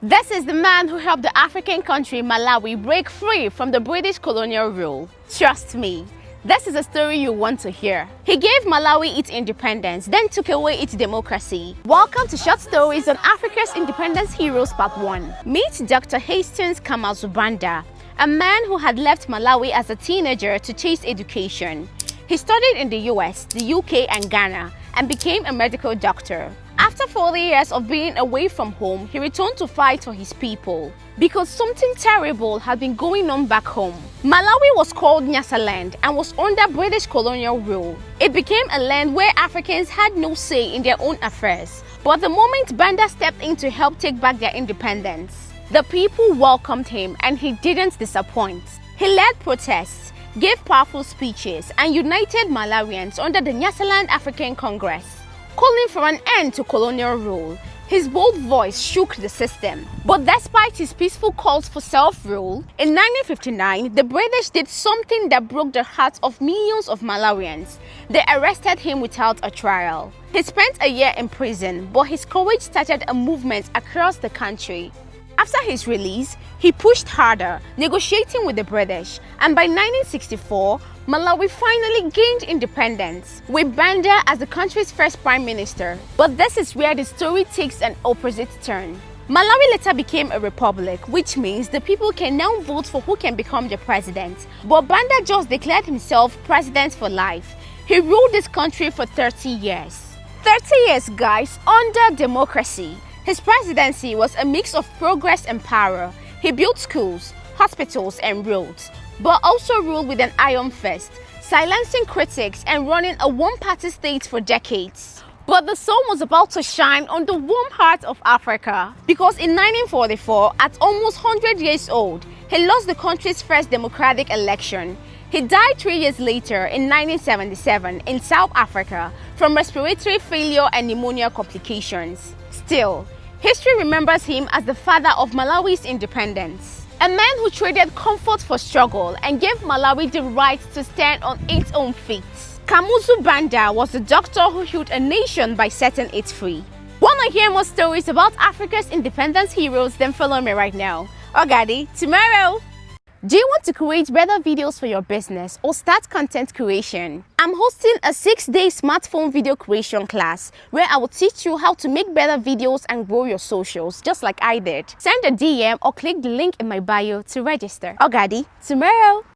This is the man who helped the African country Malawi break free from the British colonial rule. Trust me, this is a story you want to hear. He gave Malawi its independence, then took away its democracy. Welcome to Short Stories on Africa's Independence Heroes Part 1. Meet Dr. Hastings Kamazubanda, a man who had left Malawi as a teenager to chase education. He studied in the US, the UK and Ghana and became a medical doctor. After 40 years of being away from home, he returned to fight for his people because something terrible had been going on back home. Malawi was called Nyasaland and was under British colonial rule. It became a land where Africans had no say in their own affairs. But the moment Banda stepped in to help take back their independence, the people welcomed him and he didn't disappoint. He led protests, gave powerful speeches and united Malawians under the Nyasaland African Congress, calling for an end to colonial rule. His bold voice shook the system. But despite his peaceful calls for self-rule, in 1959, the British did something that broke the hearts of millions of Malawians. They arrested him without a trial. He spent a year in prison, but his courage started a movement across the country. After his release, he pushed harder, negotiating with the British, and by 1964, Malawi finally gained independence, with Banda as the country's first prime minister. But this is where the story takes an opposite turn. Malawi later became a republic, which means the people can now vote for who can become the president. But Banda just declared himself president for life. He ruled this country for 30 years. 30 years, guys, under democracy. His presidency was a mix of progress and power. He built schools, hospitals and roads, but also ruled with an iron fist, silencing critics and running a one-party state for decades. But the sun was about to shine on the warm heart of Africa, because in 1944, at almost 100 years old, he lost the country's first democratic election. He died 3 years later in 1977 in South Africa from respiratory failure and pneumonia complications. Still, history remembers him as the father of Malawi's independence. A man who traded comfort for struggle and gave Malawi the right to stand on its own feet. Kamuzu Banda was the doctor who healed a nation by setting it free. Wanna hear more stories about Africa's independence heroes? Then follow me right now. Ogadi, tomorrow! Do you want to create better videos for your business or start content creation? I'm hosting a 6-day smartphone video creation class where I will teach you how to make better videos and grow your socials just like I did. Send a DM or click the link in my bio to register. Ogadi, tomorrow!